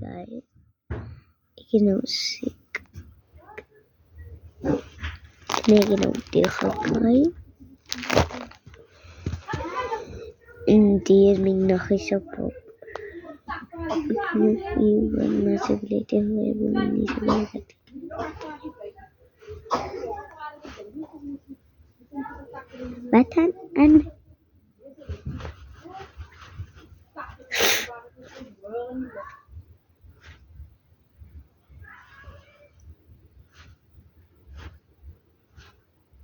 guys. Ik nou sick. Nee, ik nou tegen Hindi is mijn nog eens op. Iwan masih belete हुए बुलंदी से बात करती Batan and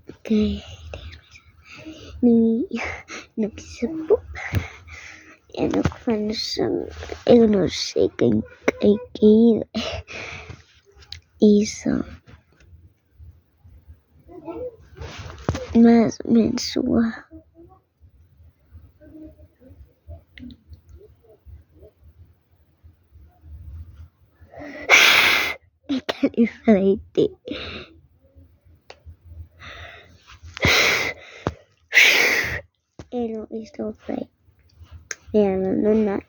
okay. Ni nagsapo. Yan ako fan sa second kay isa mas mensua. I can't even write it. No, it's not right. Yeah, no, not.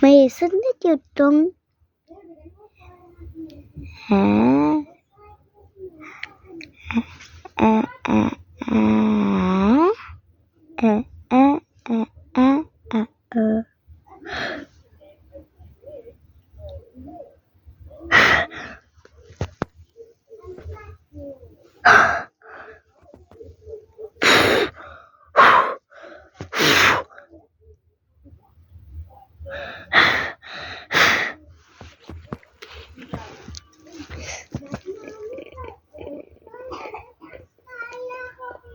May isn't it your tongue?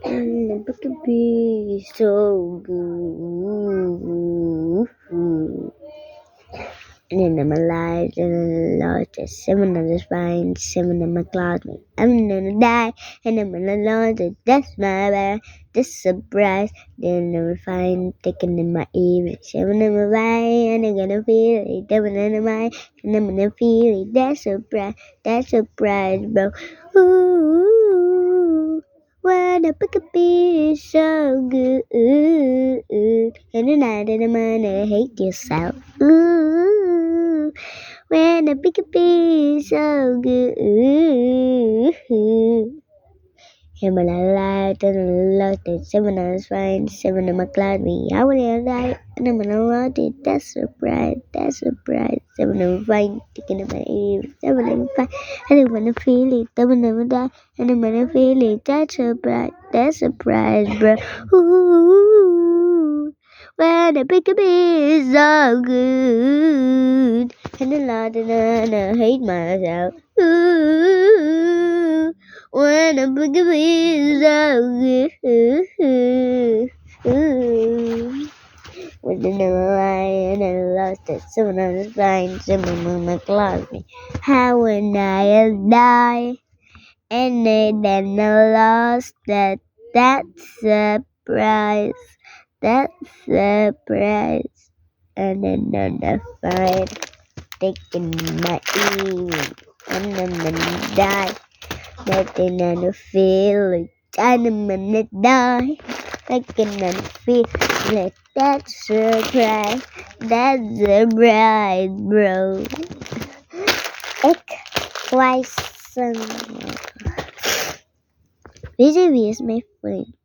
And the book could be so good. And then I'm alive, and I'm lost at 7 on the spine, 7 in my closet. I'm gonna die, and I'm gonna lose it. That's my bad. This surprise. Then I'm fine, taking in my ear. 7 in my mind, and I'm gonna feel it. 7 in my mind, and I'm gonna feel it. That's surprise, bro. Ooh. When a pick up is so good, and the night in the morning, hate yourself. Ooh, when a pick up is so good, him and I lied and I lost it. 7 hours fine, 7 in my cloud me. I will die and I'm gonna lost it. That's surprise. 7 in my fine, taking in my ear. 7 in my fine, and I'm gonna feel it. 7 in my die, and I'm gonna feel it. That's surprise, bro. Ooh, when a pick up is so good, and a lot and I hate myself. Ooh, when a pick up is so good. With the never lie and I lost it. 7 on the spine, 7 on my closet. How would I die? And then I lost that. That's surprise. And then on the fire, taking my ear. And then I die. Nothing on the feeling. And I'm gonna die. I cannot feel it. That's surprise, bro. Ik wijs wie is mijn vriend?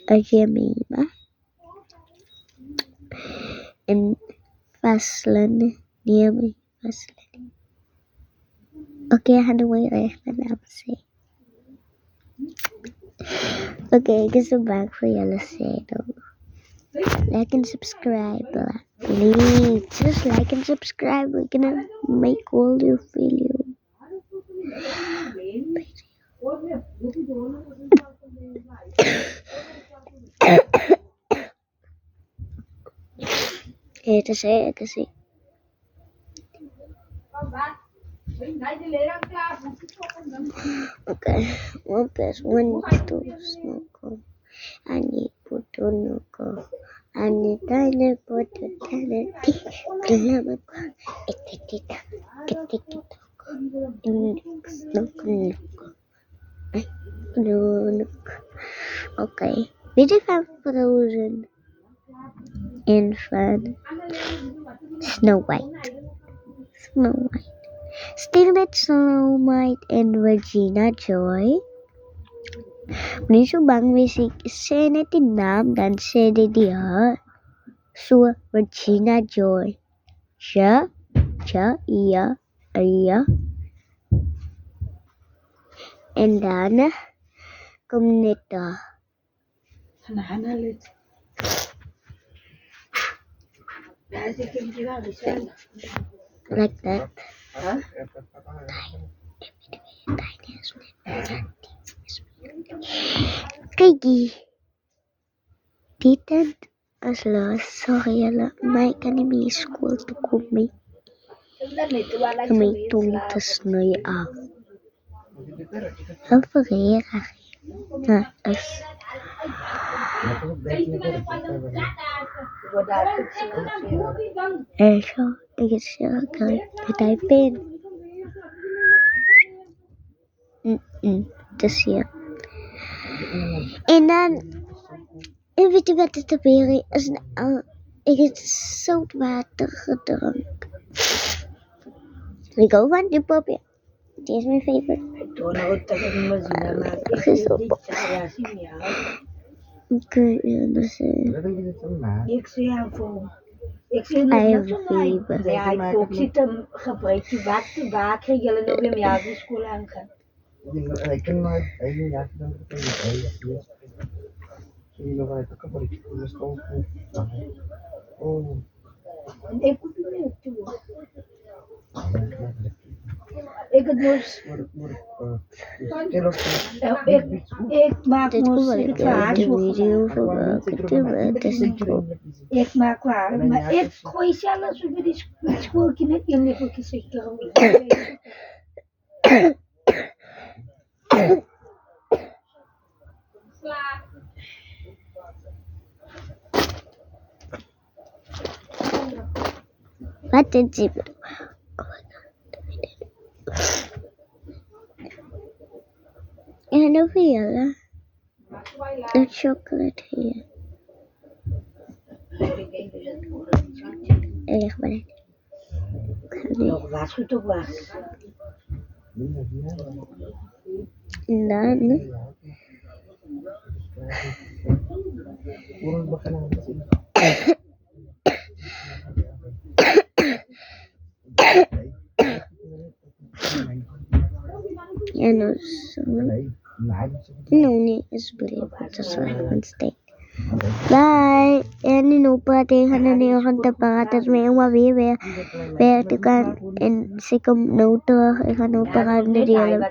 Ajemima. En Faslan, near me, Faslan. Okay, how do I write my name? Say. Okay, ik is er back voor jullie zeggen. Like and subscribe, please. Just like and subscribe. We're gonna make all your video. To say it, see. Okay, one plus 1 is 2. Smoke. I need puto noko. I need tiny puto tiny. Kalama ko. Itikita. Kitikita ko. Index noko. No. Okay. Did you have Frozen in Fun? Snow White. Snow White. Still met Snow White and Regina Joy. Nếu số bạn vì sẽ nét tin nam dan sẽ đi ở Sua Regina Joy. Cha iya. And then Comnita. Like that. Kaigi. Titan asla sorry ala may kanimi school to kumi. Kami tuntas na yaw. Alfarera. Na as. Eso, ik het pen. Dus ja. En dan, en weet je wat het weer is? Ik heb zout water gedronken. We go van de popje. Dit is mijn favorite. Oké, dus Ik zie hem voor. I have a fever. Ja, ik ook zit hem gebruikt die wat te waken. Jullie nog weer meer die school aangaan. Ik kan maar één jaar dan kan ik nog wel even kapot de stoel. Oh. Ik moet weer toe. Ik het dus. Ik maak Dit moest wil ik de video verwerken. Het is een job. Ik maak waar, maar ik gooi zelfs over die schoolje net in de gezicht. Wat is het? En de viola. The chocolate here. Leg maar in. Nog wat goed op wacht. En dan. En dan zo. No need is believe it is one state. Bye. En nu praten we nu gaan te praten met een weer te gaan en ze komt nu terug. Ik ga nu praten met jullie. Bye.